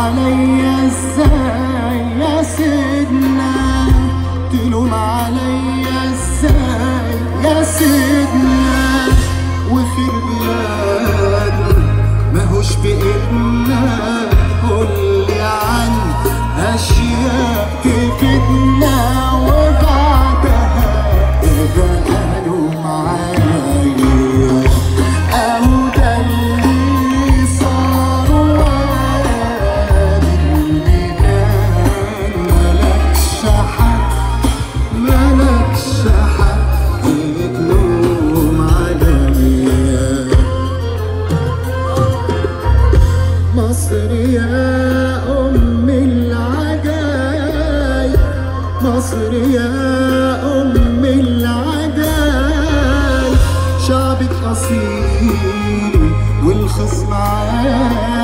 عليا ازاي يا سيدنا، تلوم عليا ازاي يا سيدنا، وخير بلادنا ماهوش بإيدنا، قولي عن أشياء تفيدنا وبعدها قالوا معايا أهو ده اللي صار وادي كان ملكش حق تلوم عليا. مصر يا أم العجايب، مصر يا أم العجايب، شعبك أصيل والخصم عايب.